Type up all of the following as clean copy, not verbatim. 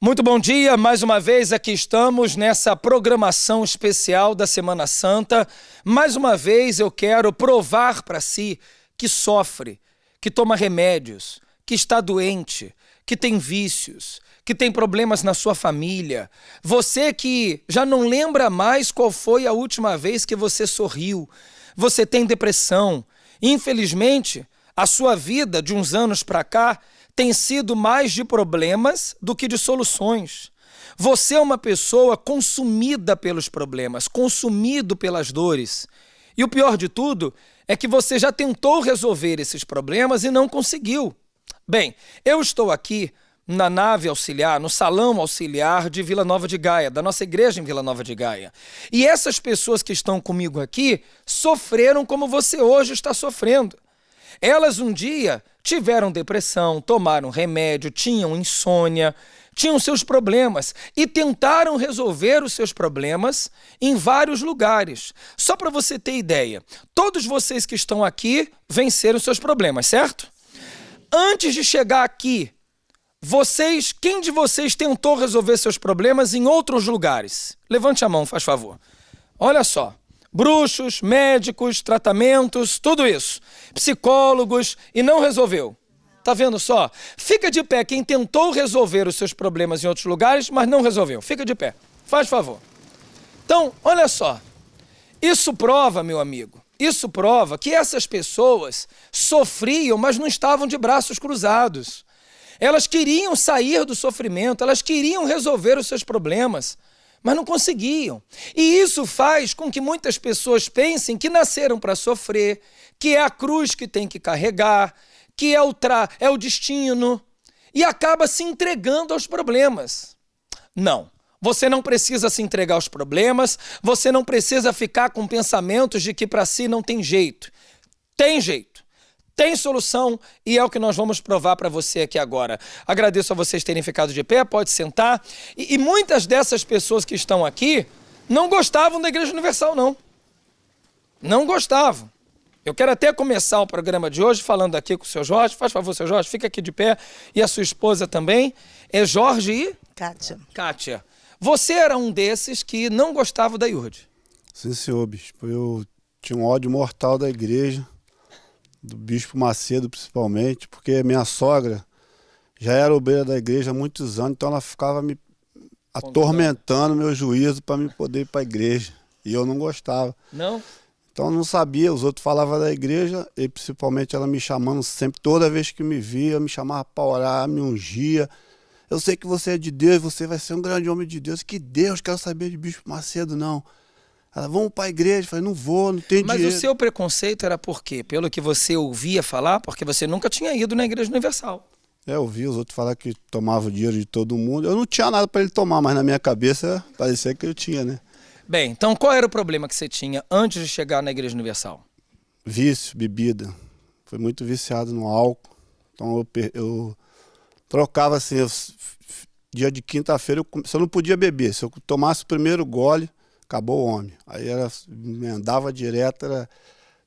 Muito bom dia, mais uma vez aqui estamos nessa programação especial da Semana Santa. Mais uma vez eu quero provar para si que sofre, que toma remédios, que está doente, que tem vícios, que tem problemas na sua família. Você que já não lembra mais qual foi a última vez que você sorriu. Você tem depressão. Infelizmente, a sua vida de uns anos para cá tem sido mais de problemas do que de soluções. Você é uma pessoa consumida pelos problemas, consumido pelas dores. E o pior de tudo é que você já tentou resolver esses problemas e não conseguiu. Bem, eu estou aqui na nave auxiliar, no salão auxiliar de Vila Nova de Gaia, da nossa igreja em Vila Nova de Gaia. E essas pessoas que estão comigo aqui sofreram como você hoje está sofrendo. Elas um dia tiveram depressão, tomaram remédio, tinham insônia, tinham seus problemas e tentaram resolver os seus problemas em vários lugares. Só para você ter ideia, todos vocês que estão aqui venceram seus problemas, certo? Antes de chegar aqui, quem de vocês tentou resolver seus problemas em outros lugares? Levante a mão, faz favor. Olha só. Bruxos, médicos, tratamentos, tudo isso. Psicólogos e não resolveu. Tá vendo só? Fica de pé quem tentou resolver os seus problemas em outros lugares, mas não resolveu. Fica de pé. Faz favor. Então, olha só. Isso prova, meu amigo, isso prova que essas pessoas sofriam, mas não estavam de braços cruzados. Elas queriam sair do sofrimento, elas queriam resolver os seus problemas, mas não conseguiam. E isso faz com que muitas pessoas pensem que nasceram para sofrer, que é a cruz que tem que carregar, que é o destino, e acaba se entregando aos problemas. Não, você não precisa se entregar aos problemas, você não precisa ficar com pensamentos de que para si não tem jeito. Tem jeito. Tem solução e é o que nós vamos provar para você aqui agora. Agradeço a vocês terem ficado de pé, pode sentar. E muitas dessas pessoas que estão aqui não gostavam da Igreja Universal, não. Não gostavam. Eu quero até começar o programa de hoje falando aqui com o seu Jorge. Faz favor, seu Jorge, fica aqui de pé. E a sua esposa também. É Jorge e? Kátia. Kátia. Você era um desses que não gostava da IURD? Sim, senhor, bispo. Eu tinha um ódio mortal da igreja, do bispo Macedo principalmente, porque minha sogra já era obreira da igreja há muitos anos, então ela ficava me atormentando meu juízo para me poder ir para a igreja. E eu não gostava. Não? Então eu não sabia, os outros falavam da igreja, e principalmente ela me chamando sempre, toda vez que me via, me chamava para orar, me ungia. Eu sei que você é de Deus, você vai ser um grande homem de Deus. Que Deus, quero saber de bispo Macedo, não. Ela, vamos para a igreja. Eu falei, não vou, não tem dinheiro. Mas o seu preconceito era por quê? Pelo que você ouvia falar? Porque você nunca tinha ido na Igreja Universal. Eu ouvi os outros falar que tomava o dinheiro de todo mundo. Eu não tinha nada para ele tomar, mas na minha cabeça parecia que eu tinha, né? Bem, então qual era o problema que você tinha antes de chegar na Igreja Universal? Vício, bebida. Fui muito viciado no álcool. Então eu trocava assim, dia de quinta-feira, eu não podia beber. Se eu tomasse o primeiro gole, acabou o homem. Aí emendava direto, era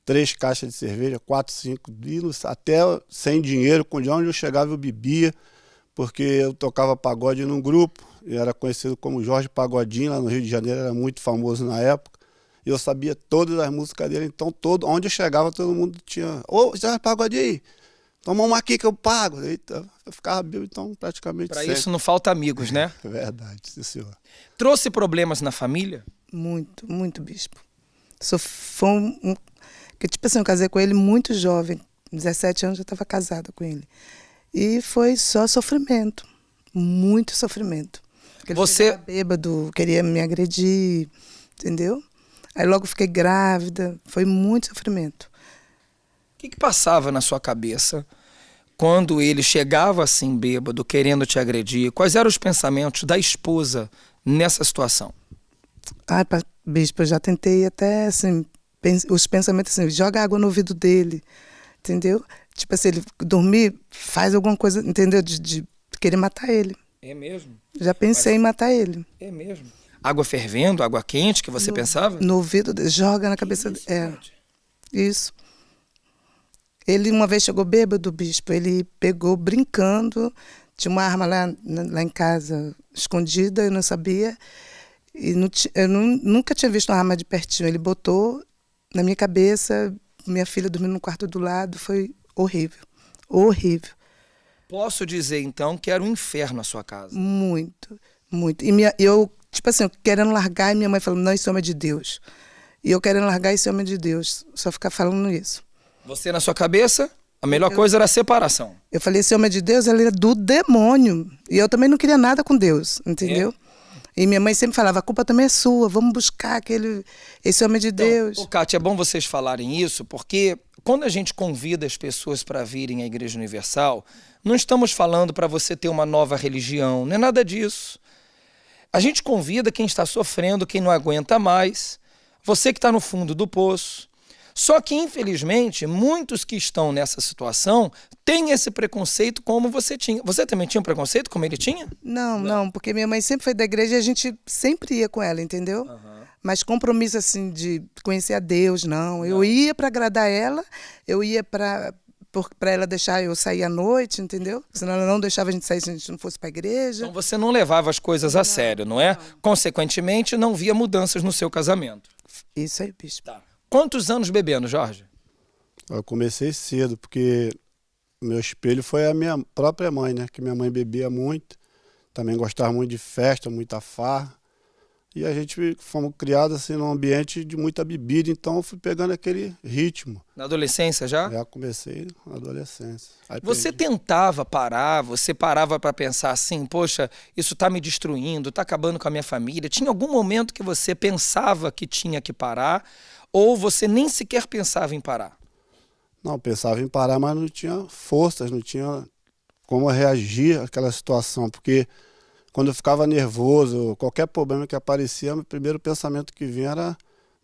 3 caixas de cerveja, 4, 5 litros, até sem dinheiro, de onde eu chegava eu bebia, porque eu tocava pagode num grupo, e era conhecido como Jorge Pagodinho, lá no Rio de Janeiro, era muito famoso na época, e eu sabia todas as músicas dele, então onde eu chegava todo mundo tinha, ô, Jorge Pagodinho, toma uma aqui que eu pago. Eita, eu ficava bêbado, então praticamente Para sempre. isso não falta amigos, né? É verdade, sim, senhor. Trouxe problemas na família? Muito, muito, bispo. Que tipo assim, eu casei com ele muito jovem, 17 anos eu estava casada com ele. E foi só sofrimento, muito sofrimento. Porque ele chegava bêbado, queria me agredir, entendeu? Aí logo fiquei grávida, foi muito sofrimento. O que passava na sua cabeça quando ele chegava assim bêbado, querendo te agredir? Quais eram os pensamentos da esposa nessa situação? Ai, bispo, eu já tentei até, assim, os pensamentos assim, joga água no ouvido dele, entendeu? Tipo assim, ele dormir, faz alguma coisa, entendeu? De querer matar ele. É mesmo? Já pensei em matar ele. É mesmo? Água fervendo, água quente, que você pensava? No ouvido dele, joga na cabeça dele. É, isso. Ele uma vez chegou bêbado, bispo, ele pegou brincando, tinha uma arma lá em casa, escondida, eu não sabia. E eu nunca tinha visto uma arma de pertinho. Ele botou na minha cabeça, minha filha dormindo no quarto do lado, foi horrível, horrível. Posso dizer, então, que era um inferno a sua casa? Muito, muito. E eu, tipo assim, eu querendo largar, e minha mãe falando, não, esse homem é de Deus. E eu querendo largar esse homem de Deus, só ficar falando isso. Você, na sua cabeça, a melhor coisa era a separação. Eu falei, esse homem é de Deus, ele é do demônio. E eu também não queria nada com Deus, entendeu? E minha mãe sempre falava, a culpa também é sua, vamos buscar esse homem de Deus. Ô, Kátia, é bom vocês falarem isso, porque quando a gente convida as pessoas para virem à Igreja Universal, não estamos falando para você ter uma nova religião, não é nada disso. A gente convida quem está sofrendo, quem não aguenta mais, você que está no fundo do poço. Só que, infelizmente, muitos que estão nessa situação têm esse preconceito como você tinha. Você também tinha um preconceito como ele tinha? Não, porque minha mãe sempre foi da igreja e a gente sempre ia com ela, entendeu? Mas compromisso, assim, de conhecer a Deus, não. Eu ia para agradar ela, eu ia para ela deixar eu sair à noite, entendeu? Senão ela não deixava a gente sair se a gente não fosse para a igreja. Então você não levava as coisas a sério, não é? Consequentemente, não via mudanças no seu casamento. Isso aí, bispo. Tá. Quantos anos bebendo, Jorge? Eu comecei cedo, porque meu espelho foi a minha própria mãe, né? Que minha mãe bebia muito, também gostava muito de festa, muita farra. E a gente fomos criados assim num ambiente de muita bebida, então eu fui pegando aquele ritmo. Na adolescência já? Já comecei na adolescência. Aí Você tentava parar, você parava para pensar assim, poxa, isso tá me destruindo, tá acabando com a minha família. Tinha algum momento que você pensava que tinha que parar, ou você nem sequer pensava em parar? Não, pensava em parar, mas não tinha forças, não tinha como reagir àquela situação, porque quando eu ficava nervoso, qualquer problema que aparecia, o primeiro pensamento que vinha era,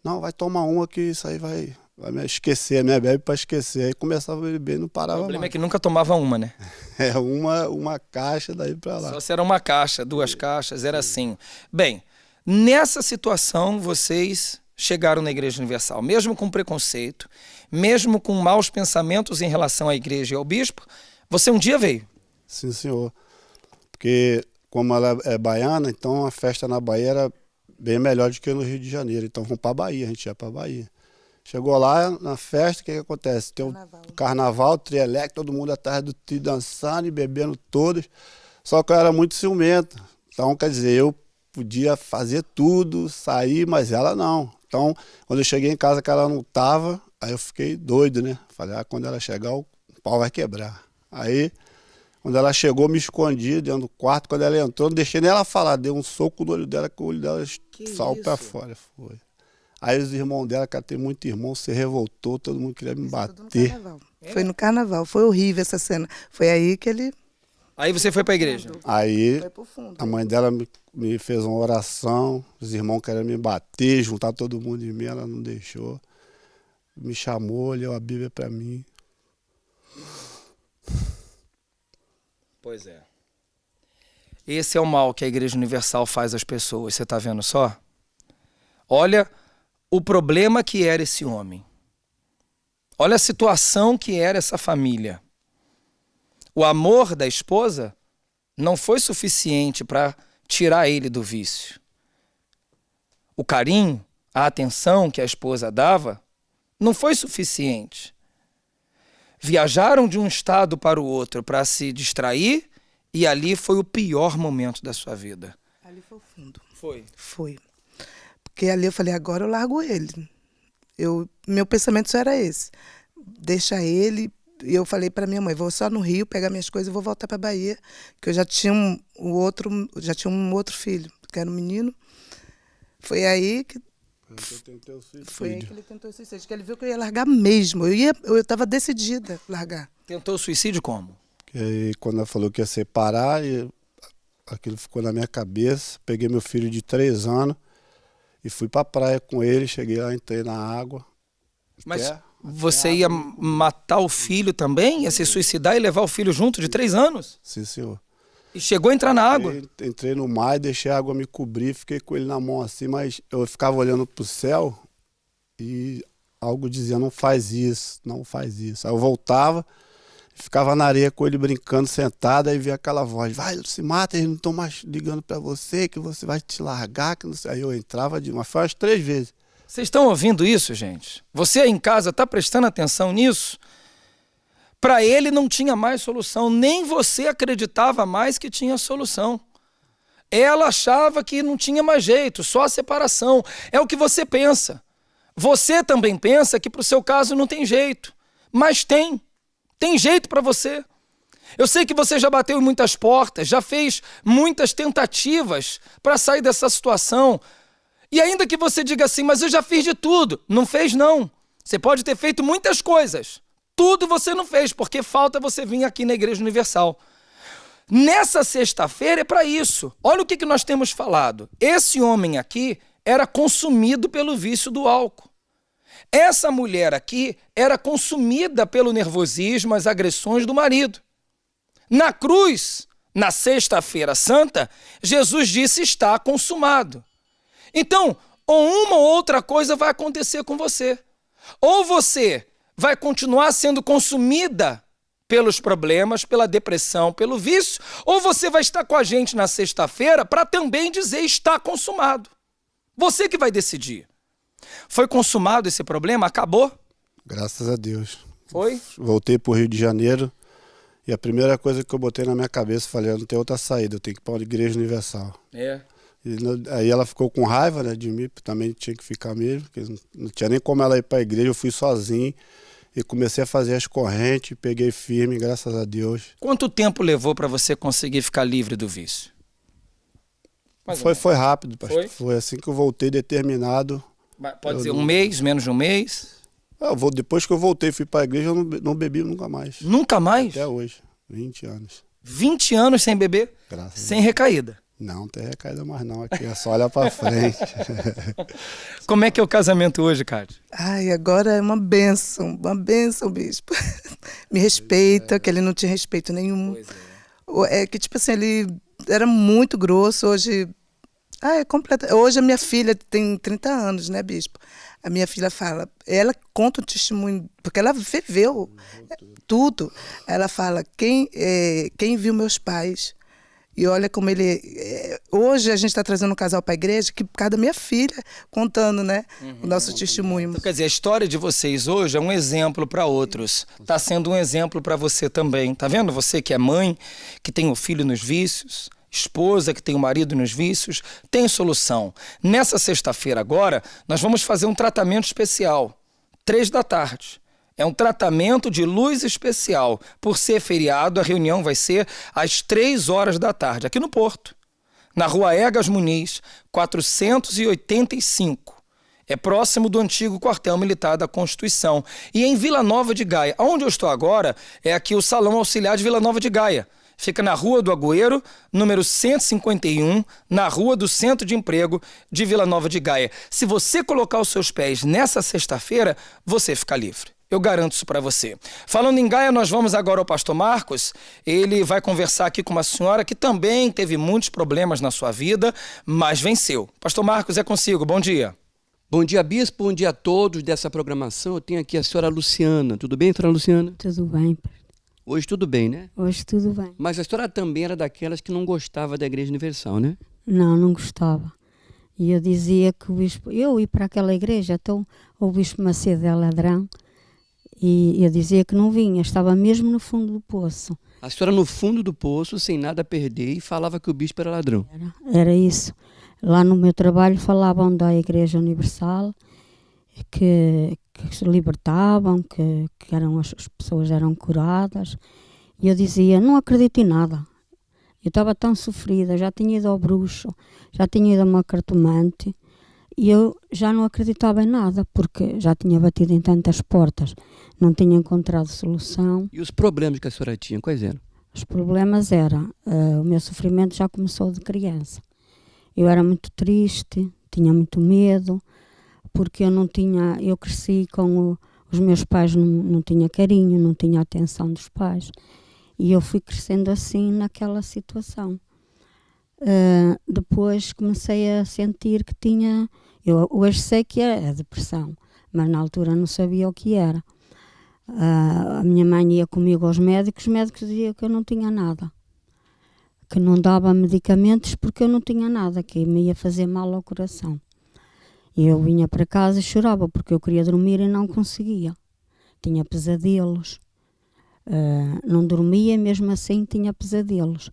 não, vai tomar uma que isso aí vai me esquecer, me bebe para esquecer. Aí começava a beber e não parava mais. O problema é que nunca tomava uma, né? É uma caixa daí para lá. Só se era uma caixa, 2 caixas, era assim. Bem, nessa situação vocês chegaram na Igreja Universal, mesmo com preconceito, mesmo com maus pensamentos em relação à igreja e ao bispo, você um dia veio. Sim, senhor. Porque como ela é baiana, então a festa na Bahia era bem melhor do que no Rio de Janeiro. Então vamos para a Bahia, a gente ia para a Bahia. Chegou lá na festa, o que acontece? Tem o carnaval, trielec, todo mundo atrás do tri dançando e bebendo todos. Só que eu era muito ciumento. Então, quer dizer, eu podia fazer tudo, sair, mas ela não. Então, quando eu cheguei em casa que ela não estava, aí eu fiquei doido, né? Falei, quando ela chegar, o pau vai quebrar. Aí, quando ela chegou, me escondi dentro do quarto. Quando ela entrou, não deixei nem ela falar. Dei um soco no olho dela, que o olho dela saiu pra fora. Foi. Aí os irmãos dela, que ela tem muito irmão, se revoltou, todo mundo queria me bater. Foi no carnaval, foi horrível essa cena. Foi aí que ele... Aí você foi para a igreja? Aí a mãe dela me fez uma oração, os irmãos queriam me bater, juntar todo mundo em mim, ela não deixou. Me chamou, leu a Bíblia para mim. Pois é. Esse é o mal que a Igreja Universal faz às pessoas, você está vendo só? Olha o problema que era esse homem. Olha a situação que era essa família. O amor da esposa não foi suficiente para tirar ele do vício. O carinho, a atenção que a esposa dava, não foi suficiente. Viajaram de um estado para o outro para se distrair e ali foi o pior momento da sua vida. Ali foi o fundo. Foi. Porque ali eu falei, agora eu largo ele. Meu pensamento só era esse. Deixa ele. E eu falei para minha mãe, vou só no Rio pegar minhas coisas e vou voltar para Bahia, que eu já tinha um outro filho, que era um menino. Foi aí que ele tentou suicídio, que ele viu que eu ia largar mesmo. Eu estava decidida a largar. Tentou suicídio como? E aí, quando ela falou que ia separar, aquilo ficou na minha cabeça. Peguei meu filho de 3 anos e fui para a praia com ele. Cheguei lá, entrei na água. Mas você ia matar o filho também? Ia se suicidar e levar o filho junto de 3 anos? Sim, senhor. E chegou a entrar na água? Entrei no mar e deixei a água me cobrir. Fiquei com ele na mão assim, mas eu ficava olhando para o céu e algo dizia, não faz isso, não faz isso. Aí eu voltava Ficava na areia com ele brincando, sentado, aí via aquela voz, vai, se mata, eles não estão mais ligando para você, que você vai te largar, que não sei. Aí eu entrava de uma, foi umas 3 vezes. Vocês estão ouvindo isso, gente? Você aí em casa está prestando atenção nisso? Para ele não tinha mais solução, nem você acreditava mais que tinha solução. Ela achava que não tinha mais jeito, só a separação. É o que você pensa. Você também pensa que para o seu caso não tem jeito, mas tem. Tem jeito para você. Eu sei que você já bateu em muitas portas, já fez muitas tentativas para sair dessa situação. E ainda que você diga assim, mas eu já fiz de tudo. Não fez, não. Você pode ter feito muitas coisas. Tudo você não fez, porque falta você vir aqui na Igreja Universal. Nessa sexta-feira é para isso. Olha o que nós temos falado. Esse homem aqui era consumido pelo vício do álcool. Essa mulher aqui era consumida pelo nervosismo, as agressões do marido. Na cruz, na sexta-feira santa, Jesus disse, está consumado. Então, ou uma ou outra coisa vai acontecer com você. Ou você vai continuar sendo consumida pelos problemas, pela depressão, pelo vício, ou você vai estar com a gente na sexta-feira para também dizer está consumado. Você que vai decidir. Foi consumado esse problema? Acabou? Graças a Deus. Foi? Voltei para o Rio de Janeiro e a primeira coisa que eu botei na minha cabeça, falei, eu não tenho outra saída, eu tenho que ir para a Igreja Universal. Aí ela ficou com raiva, né, de mim, também tinha que ficar mesmo, porque não tinha nem como ela ir para a igreja, eu fui sozinho e comecei a fazer as correntes, peguei firme, graças a Deus. Quanto tempo levou para você conseguir ficar livre do vício? Foi rápido, pastor. Foi assim que eu voltei determinado. Pode ser um mês, menos de um mês? Depois que eu voltei, fui para a igreja, eu não bebi nunca mais. Nunca mais? Até hoje, 20 anos. 20 anos sem beber? Graças sem recaída? Não, não tem recaída mais não, aqui é só olhar para frente. Como é que é o casamento hoje, Cátia? Ai, agora é uma bênção, bispo. Me respeita, que ele não tinha respeito nenhum. É que, tipo assim, ele era muito grosso, hoje... Hoje a minha filha tem 30 anos, né, bispo? A minha filha fala, ela conta o testemunho, porque ela viveu tudo. Ela fala, quem viu meus pais... E olha como ele... Hoje a gente está trazendo um casal para a igreja, que por causa da minha filha, contando, né, o nosso testemunho. Então, quer dizer, a história de vocês hoje é um exemplo para outros. Está sendo um exemplo para você também. Tá vendo? Você que é mãe, que tem o filho nos vícios, esposa que tem o marido nos vícios, tem solução. Nessa sexta-feira agora, nós vamos fazer um tratamento especial. 15h. É um tratamento de luz especial. Por ser feriado, a reunião vai ser às 15h, aqui no Porto. Na Rua Egas Muniz, 485. É próximo do antigo quartel militar da Constituição. E em Vila Nova de Gaia. Onde eu estou agora é aqui o Salão Auxiliar de Vila Nova de Gaia. Fica na Rua do Agüero, número 151, na Rua do Centro de Emprego de Vila Nova de Gaia. Se você colocar os seus pés nessa sexta-feira, você fica livre. Eu garanto isso para você. Falando em Gaia, nós vamos agora ao pastor Marcos. Ele vai conversar aqui com uma senhora que também teve muitos problemas na sua vida, mas venceu. Pastor Marcos, é consigo. Bom dia. Bom dia, bispo. Bom dia a todos dessa programação. Eu tenho aqui a senhora Luciana. Tudo bem, senhora Luciana? Tudo bem. Hoje tudo bem, né? Hoje tudo bem. Mas a senhora também era daquelas que não gostava da Igreja Universal, né? Não gostava. E eu dizia que o bispo... Eu ia para aquela igreja, então o bispo Macedo é ladrão. E eu dizia que não vinha, estava mesmo no fundo do poço. A senhora no fundo do poço, sem nada a perder, e falava que o bispo era ladrão. Era isso. Lá no meu trabalho falavam da Igreja Universal, que se libertavam, que as pessoas eram curadas. E eu dizia, não acredito em nada. Eu estava tão sofrida, já tinha ido ao bruxo, já tinha ido a uma cartomante, e eu já não acreditava em nada, porque já tinha batido em tantas portas, não tinha encontrado solução. E os problemas que a senhora tinha, quais eram? Os problemas eram, o meu sofrimento já começou de criança. Eu era muito triste, tinha muito medo, porque eu cresci com os meus pais, não tinha carinho, não tinha atenção dos pais. E eu fui crescendo assim naquela situação. Depois comecei a sentir que tinha... Eu hoje sei que é a depressão, mas na altura não sabia o que era. A minha mãe ia comigo aos médicos, os médicos diziam que eu não tinha nada, que não dava medicamentos porque eu não tinha nada, que me ia fazer mal ao coração. E eu vinha para casa e chorava porque eu queria dormir e não conseguia. Tinha pesadelos, não dormia e mesmo assim tinha pesadelos.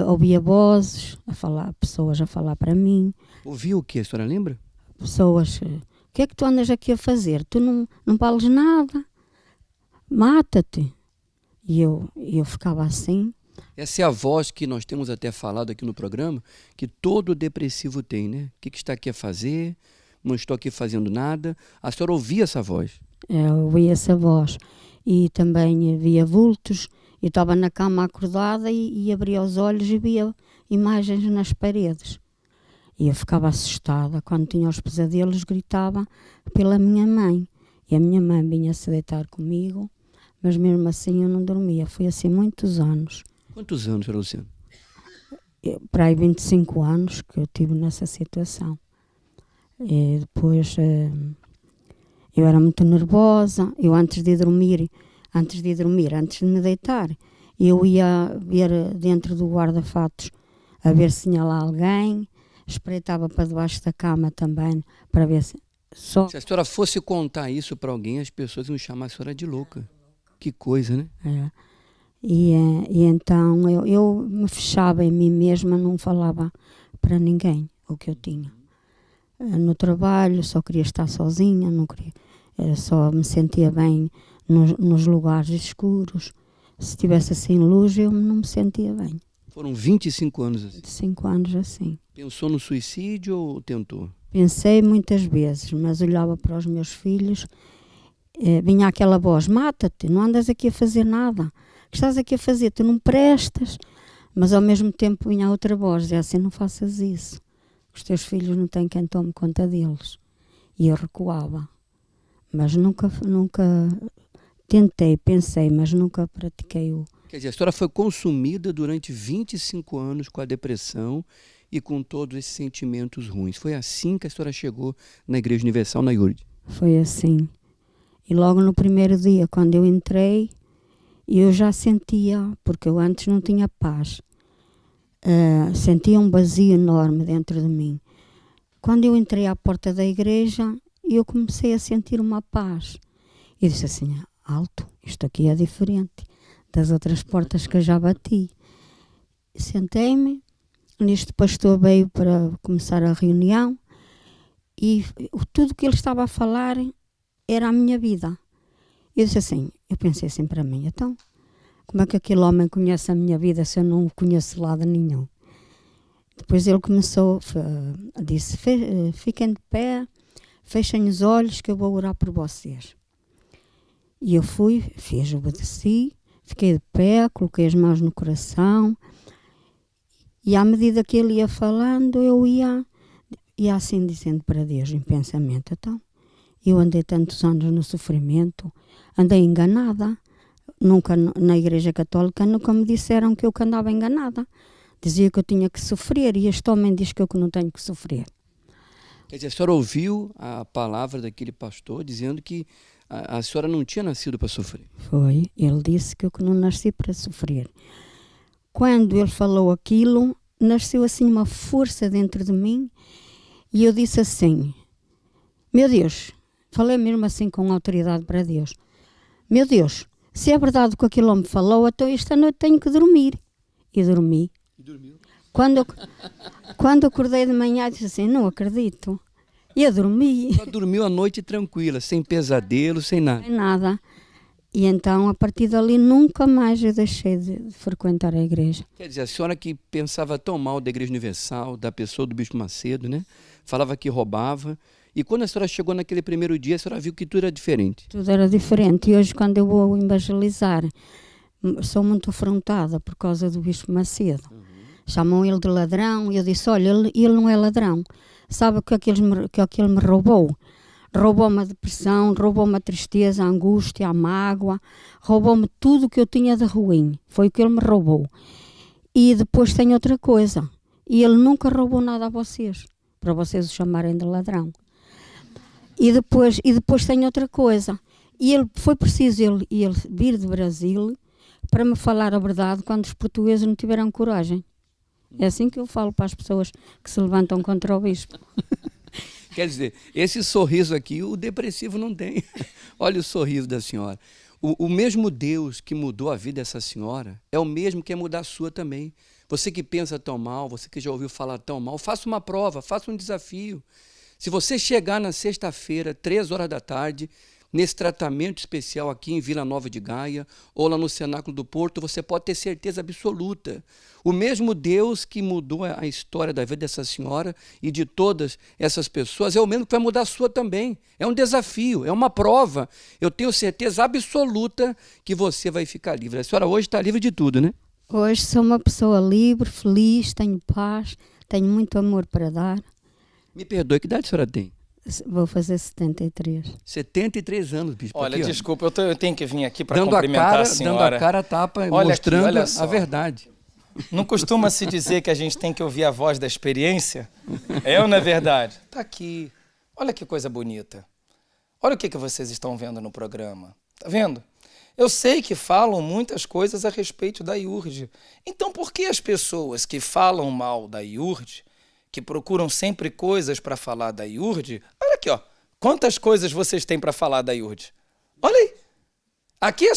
Ouvia vozes, pessoas a falar para mim. Ouvia o quê? A senhora lembra? Pessoas, o que é que tu andas aqui a fazer? Tu não vales nada, mata-te. E eu ficava assim. Essa é a voz que nós temos até falado aqui no programa, que todo depressivo tem, né? O que está aqui a fazer? Não estou aqui fazendo nada. A senhora ouvia essa voz? Eu ouvia essa voz. E também via vultos. Eu estava na cama acordada e abria os olhos e via imagens nas paredes. E eu ficava assustada. Quando tinha os pesadelos, gritava pela minha mãe. E a minha mãe vinha se deitar comigo, mas mesmo assim eu não dormia. Foi assim muitos anos. Quantos anos, senhora Luciana? Para aí 25 anos que eu estive nessa situação. E depois eu era muito nervosa. Eu antes de me deitar, eu ia ver dentro do guarda-fatos a ver se tinha lá alguém. Espreitava para debaixo da cama também para ver se... Se a senhora fosse contar isso para alguém, as pessoas iam chamar a senhora de louca. Que coisa, né? É. E então eu me fechava em mim mesma, não falava para ninguém o que eu tinha. No trabalho só queria estar sozinha, não queria, só me sentia bem nos lugares escuros. Se tivesse assim luz, eu não me sentia bem. Foram 25 anos assim? 5 anos assim. Pensou no suicídio ou tentou? Pensei muitas vezes, mas olhava para os meus filhos, vinha aquela voz: mata-te, não andas aqui a fazer nada. O que estás aqui a fazer? Tu não prestas. Mas ao mesmo tempo vinha outra voz, dizia assim: não faças isso. Os teus filhos não têm quem tome conta deles. E eu recuava. Mas nunca tentei, pensei, mas nunca pratiquei o... Quer dizer, a senhora foi consumida durante 25 anos com a depressão e com todos esses sentimentos ruins. Foi assim que a senhora chegou na Igreja Universal, na IURD? Foi assim. E logo no primeiro dia, quando eu entrei, eu já sentia, porque eu antes não tinha paz, sentia um vazio enorme dentro de mim. Quando eu entrei à porta da igreja, eu comecei a sentir uma paz. E disse assim: alto, isto aqui é diferente das outras portas que eu já bati. Sentei-me, neste pastor veio para começar a reunião e tudo que ele estava a falar era a minha vida. Eu disse assim, eu pensei assim para mim: então, como é que aquele homem conhece a minha vida se eu não o conheço de lado nenhum? Depois ele começou, disse: fiquem de pé, fechem os olhos que eu vou orar por vocês. E eu obedeci, fiquei de pé, coloquei as mãos no coração e à medida que ele ia falando, eu ia assim dizendo para Deus em pensamento: então, eu andei tantos anos no sofrimento, andei enganada. Nunca na Igreja Católica nunca me disseram que eu andava enganada. Dizia que eu tinha que sofrer e este homem diz que eu não tenho que sofrer. Quer dizer, a senhora ouviu a palavra daquele pastor dizendo que a senhora não tinha nascido para sofrer? Foi, ele disse que eu não nasci para sofrer. Quando ele falou aquilo, nasceu assim uma força dentro de mim e eu disse assim: meu Deus, falei mesmo assim com autoridade para Deus: meu Deus, se é verdade o que aquele homem falou, então esta noite tenho que dormir. E dormi. E dormiu? Quando acordei de manhã, disse assim: não acredito. E eu dormi. Só dormiu a noite tranquila, sem pesadelo, sem nada? Sem nada. E então, a partir dali, nunca mais eu deixei de frequentar a igreja. Quer dizer, a senhora que pensava tão mal da Igreja Universal, da pessoa do Bispo Macedo, né? Falava que roubava. E quando a senhora chegou naquele primeiro dia, a senhora viu que tudo era diferente? Tudo era diferente. E hoje, quando eu vou evangelizar, sou muito afrontada por causa do Bispo Macedo. Chamam ele de ladrão e eu disse: olha, ele não é ladrão. Sabe o que aquele me roubou? Roubou-me a depressão, roubou-me a tristeza, a angústia, a mágoa, roubou-me tudo o que eu tinha de ruim. Foi o que ele me roubou. E depois tem outra coisa: e ele nunca roubou nada a vocês, para vocês o chamarem de ladrão. E depois tem outra coisa: E foi preciso ele vir do Brasil para me falar a verdade quando os portugueses não tiveram coragem. É assim que eu falo para as pessoas que se levantam contra o bispo. Quer dizer, esse sorriso aqui, o depressivo não tem. Olha o sorriso da senhora. O mesmo Deus que mudou a vida dessa senhora é o mesmo que quer mudar a sua também. Você que pensa tão mal, você que já ouviu falar tão mal, faça uma prova, faça um desafio. Se você chegar na sexta-feira, 3 horas da tarde, nesse tratamento especial aqui em Vila Nova de Gaia, ou lá no Cenáculo do Porto, você pode ter certeza absoluta. O mesmo Deus que mudou a história da vida dessa senhora e de todas essas pessoas é o mesmo que vai mudar a sua também. É um desafio, é uma prova. Eu tenho certeza absoluta que você vai ficar livre. A senhora hoje está livre de tudo, né? Hoje sou uma pessoa livre, feliz, tenho paz, tenho muito amor para dar. Me perdoe, que idade a senhora tem? Vou fazer 73. 73 anos, bispo. Olha, aqui, desculpa, eu tenho que vir aqui para cumprimentar a senhora. Dando a cara a tapa, olha mostrando aqui, olha só. a verdade. Não costuma se dizer que a gente tem que ouvir a voz da experiência? É ou não é verdade? Tá aqui. Olha que coisa bonita. Olha o que vocês estão vendo no programa. Tá vendo? Eu sei que falam muitas coisas a respeito da IURD. Então, por que as pessoas que falam mal da IURD, que procuram sempre coisas para falar da IURD, olha aqui, ó, quantas coisas vocês têm para falar da IURD? Olha aí. Aqui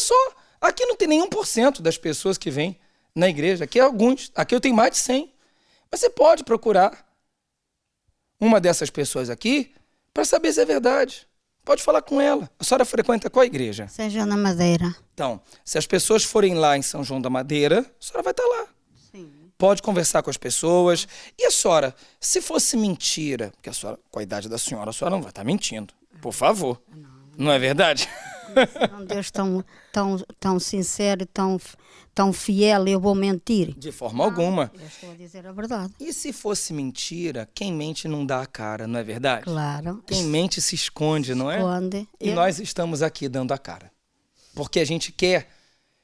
não tem nenhum % das pessoas que vêm na igreja. Aqui eu tenho mais de 100. Mas você pode procurar uma dessas pessoas aqui para saber se é verdade. Pode falar com ela. A senhora frequenta qual igreja? São João da Madeira. Então, se as pessoas forem lá em São João da Madeira, a senhora vai estar lá. Sim. Pode conversar com as pessoas. E a senhora, se fosse mentira, porque a senhora, com a idade da senhora, a senhora não vai estar mentindo. Por favor. Não é verdade? Um Deus tão sincero, tão fiel, eu vou mentir? De forma alguma. Eu estou a dizer a verdade. E se fosse mentira, quem mente não dá a cara, não é verdade? Claro. Quem mente se esconde, não é? Esconde. E nós estamos aqui dando a cara. Porque a gente quer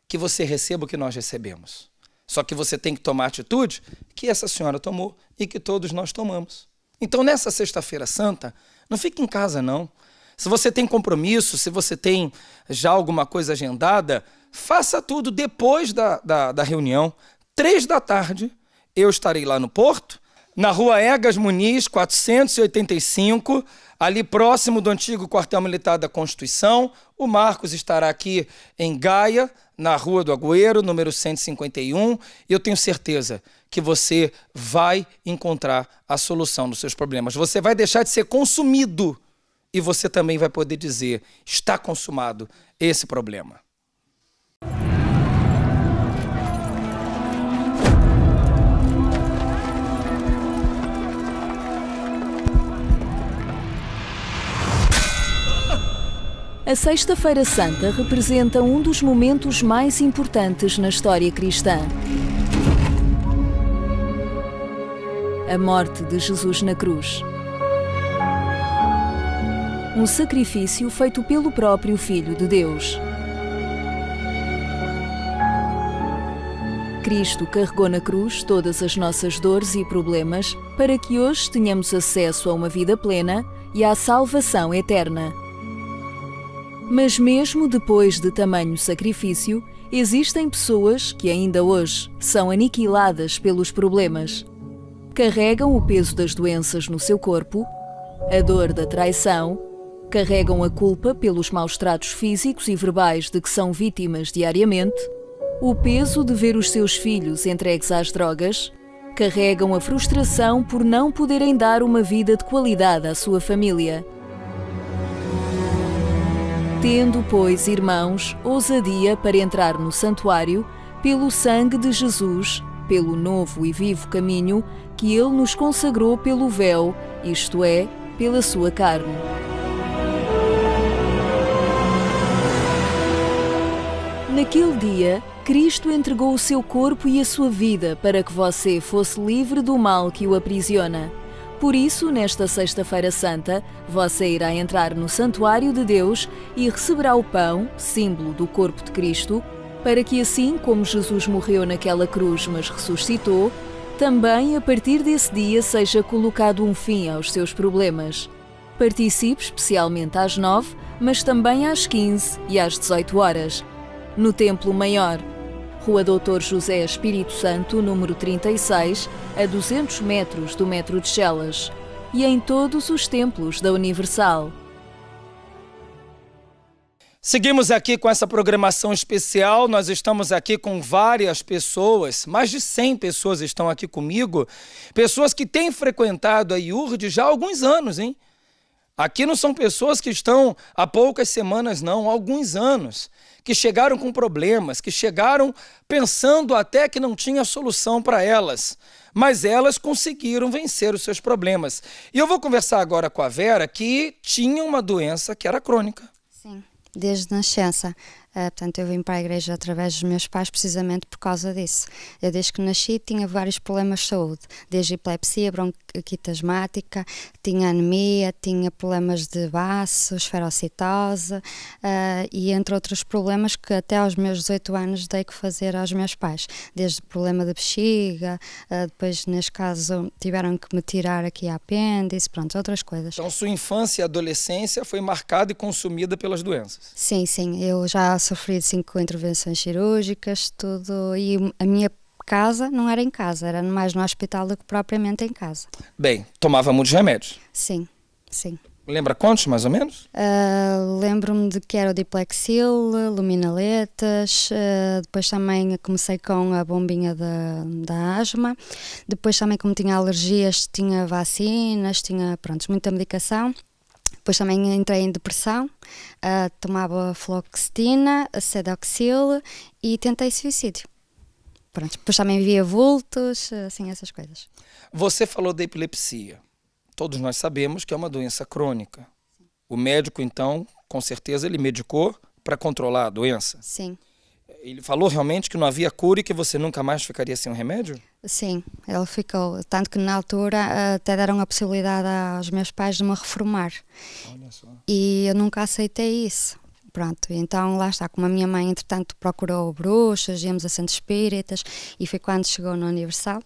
que você receba o que nós recebemos. Só que você tem que tomar a atitude que essa senhora tomou e que todos nós tomamos. Então, nessa sexta-feira santa, não fique em casa, não. Se você tem compromisso, se você tem já alguma coisa agendada, faça tudo depois da reunião. 3 da tarde, eu estarei lá no Porto, na rua Egas Muniz, 485, ali próximo do antigo quartel militar da Constituição. O Marcos estará aqui em Gaia, na Rua do Agüero, número 151. E eu tenho certeza que você vai encontrar a solução dos seus problemas. Você vai deixar de ser consumido. E você também vai poder dizer, está consumado esse problema. A Sexta-feira Santa representa um dos momentos mais importantes na história cristã. A morte de Jesus na cruz. Um sacrifício feito pelo próprio Filho de Deus. Cristo carregou na cruz todas as nossas dores e problemas para que hoje tenhamos acesso a uma vida plena e à salvação eterna. Mas mesmo depois de tamanho sacrifício, existem pessoas que ainda hoje são aniquiladas pelos problemas. Carregam o peso das doenças no seu corpo, a dor da traição, carregam a culpa pelos maus tratos físicos e verbais de que são vítimas diariamente, o peso de ver os seus filhos entregues às drogas, carregam a frustração por não poderem dar uma vida de qualidade à sua família. Tendo, pois, irmãos, ousadia para entrar no santuário, pelo sangue de Jesus, pelo novo e vivo caminho que Ele nos consagrou pelo véu, isto é, pela sua carne. Naquele dia, Cristo entregou o seu corpo e a sua vida para que você fosse livre do mal que o aprisiona. Por isso, nesta Sexta-feira Santa, você irá entrar no santuário de Deus e receberá o pão, símbolo do corpo de Cristo, para que assim como Jesus morreu naquela cruz, mas ressuscitou, também a partir desse dia seja colocado um fim aos seus problemas. Participe especialmente às 9, mas também às 15 e às 18 horas. No Templo Maior, Rua Doutor José Espírito Santo, número 36, a 200 metros do metro de Chelas. E em todos os templos da Universal. Seguimos aqui com essa programação especial, nós estamos aqui com várias pessoas, mais de 100 pessoas estão aqui comigo, pessoas que têm frequentado a IURD já há alguns anos, hein? Aqui não são pessoas que estão há poucas semanas, não, há alguns anos, que chegaram com problemas, que chegaram pensando até que não tinha solução para elas, mas elas conseguiram vencer os seus problemas. E eu vou conversar agora com a Vera, que tinha uma doença que era crônica. Sim, desde nascença. Portanto, eu vim para a igreja através dos meus pais precisamente por causa disso. Eu, desde que nasci, tinha vários problemas de saúde, desde epilepsia, bronquite asmática, tinha anemia, tinha problemas de baço, esferocitose e entre outros problemas que até aos meus 18 anos dei que fazer aos meus pais, desde problema de bexiga, depois neste caso tiveram que me tirar aqui a apêndice, pronto, outras coisas. Então sua infância e adolescência foi marcada e consumida pelas doenças. Sim, sim, eu já sofri 5 intervenções cirúrgicas, tudo, e a minha casa não era em casa, era mais no hospital do que propriamente em casa. Bem, tomava muitos remédios. Sim, sim. Lembra quantos, mais ou menos? Lembro-me de que era o Diplexil, luminaletas, depois também comecei com a bombinha da asma, depois também como tinha alergias, tinha vacinas, tinha, pronto, muita medicação. Depois também entrei em depressão, tomava fluoxetina, Sedoxil e tentei suicídio. Pronto, depois também via vultos, assim, essas coisas. Você falou da epilepsia. Todos nós sabemos que é uma doença crônica. O médico, então, com certeza, ele medicou para controlar a doença? Sim. Ele falou realmente que não havia cura e que você nunca mais ficaria sem um remédio? Sim, ele ficou. Tanto que na altura até deram a possibilidade aos meus pais de me reformar. Olha só. E eu nunca aceitei isso. Pronto, então lá está, como a minha mãe entretanto procurou bruxas, íamos a centros espíritas e foi quando chegou na Universal.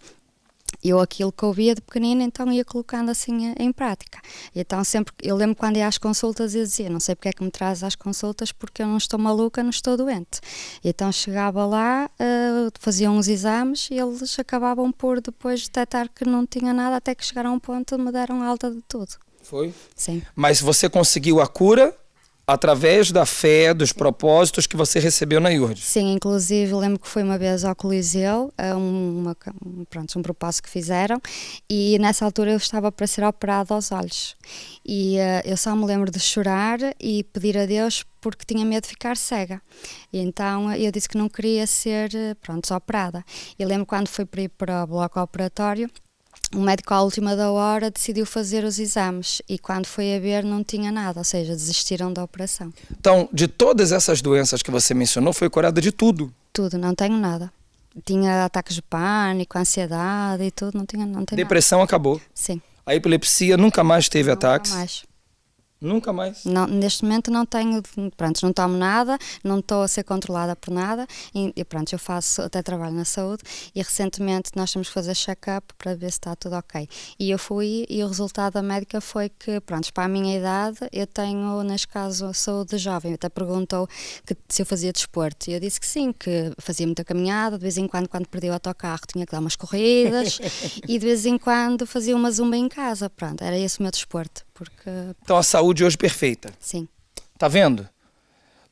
Eu aquilo que ouvia de pequenina, então ia colocando assim em prática. E então sempre, eu lembro quando ia às consultas e dizia, não sei porque é que me traz às consultas, porque eu não estou maluca, não estou doente. E então chegava lá, faziam uns exames e eles acabavam por depois detectar que não tinha nada, até que chegaram a um ponto de me deram alta de tudo. Foi? Sim. Mas você conseguiu a cura através da fé, dos propósitos que você recebeu na IURD? Sim, inclusive lembro que foi uma vez ao Coliseu, um propósito que fizeram, e nessa altura eu estava para ser operada aos olhos. E eu só me lembro de chorar e pedir a Deus porque tinha medo de ficar cega. E então eu disse que não queria ser, operada. E lembro quando fui para ir para o bloco operatório, o médico à última da hora decidiu fazer os exames e quando foi a ver não tinha nada, ou seja, desistiram da operação. Então, de todas essas doenças que você mencionou, foi curada de tudo? Tudo, não tenho nada. Tinha ataques de pânico, ansiedade e tudo, não tenho Depressão nada. acabou? Sim. A epilepsia nunca mais teve ataques? Nunca mais. Nunca mais? Não, neste momento não tenho, não tomo nada, não estou a ser controlada por nada e eu faço até trabalho na saúde e recentemente nós temos que fazer check-up para ver se está tudo ok. E eu fui e o resultado da médica foi que, para a minha idade, eu tenho, neste caso, saúde jovem. Até perguntou se eu fazia desporto e eu disse que sim, que fazia muita caminhada, de vez em quando perdia o autocarro tinha que dar umas corridas e de vez em quando fazia uma zumba em casa, era esse o meu desporto. Então a saúde hoje perfeita. Sim. Tá vendo?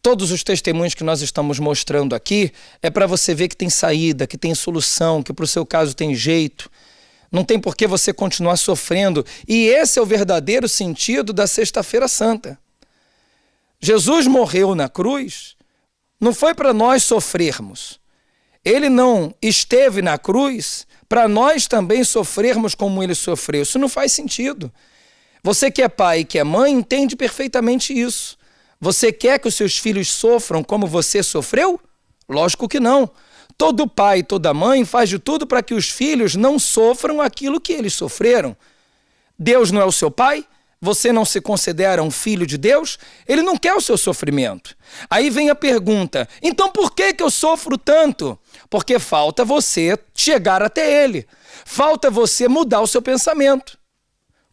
Todos os testemunhos que nós estamos mostrando aqui é para você ver que tem saída, que tem solução, que para o seu caso tem jeito. Não tem por que você continuar sofrendo. E esse é o verdadeiro sentido da Sexta-feira Santa. Jesus morreu na cruz, não foi para nós sofrermos. Ele não esteve na cruz para nós também sofrermos como ele sofreu. Isso não faz sentido. Você que é pai e que é mãe entende perfeitamente isso. Você quer que os seus filhos sofram como você sofreu? Lógico que não. Todo pai e toda mãe faz de tudo para que os filhos não sofram aquilo que eles sofreram. Deus não é o seu pai? Você não se considera um filho de Deus? Ele não quer o seu sofrimento. Aí vem a pergunta, então por que eu sofro tanto? Porque falta você chegar até ele. Falta você mudar o seu pensamento.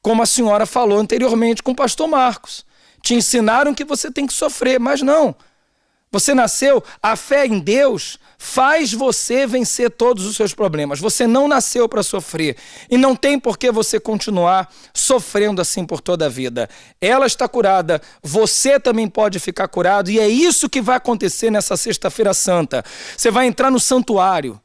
como a senhora falou anteriormente com o pastor Marcos. Te ensinaram que você tem que sofrer, mas não. Você nasceu, a fé em Deus faz você vencer todos os seus problemas. Você não nasceu para sofrer e não tem por que você continuar sofrendo assim por toda a vida. Ela está curada, você também pode ficar curado e é isso que vai acontecer nessa Sexta-feira Santa. Você vai entrar no santuário.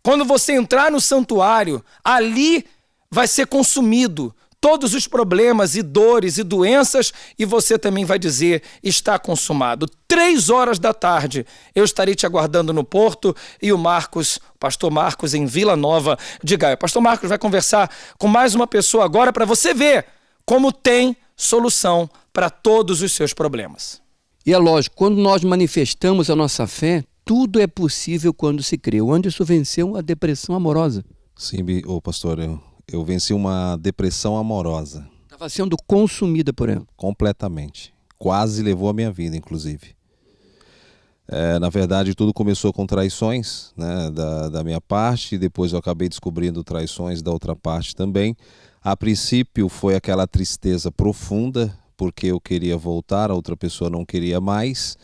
Quando você entrar no santuário, ali vai ser consumido todos os problemas e dores e doenças e você também vai dizer, está consumado. 3 da tarde, eu estarei te aguardando no Porto e o pastor Marcos em Vila Nova de Gaia. O pastor Marcos vai conversar com mais uma pessoa agora para você ver como tem solução para todos os seus problemas. E é lógico, quando nós manifestamos a nossa fé, tudo é possível quando se crê. O Anderson venceu a depressão amorosa. Sim, pastor, eu venci uma depressão amorosa. Estava sendo consumida por ela. Completamente. Quase levou a minha vida, inclusive. Na verdade, tudo começou com traições, né, da minha parte, e depois eu acabei descobrindo traições da outra parte também. A princípio foi aquela tristeza profunda, porque eu queria voltar, a outra pessoa não queria mais.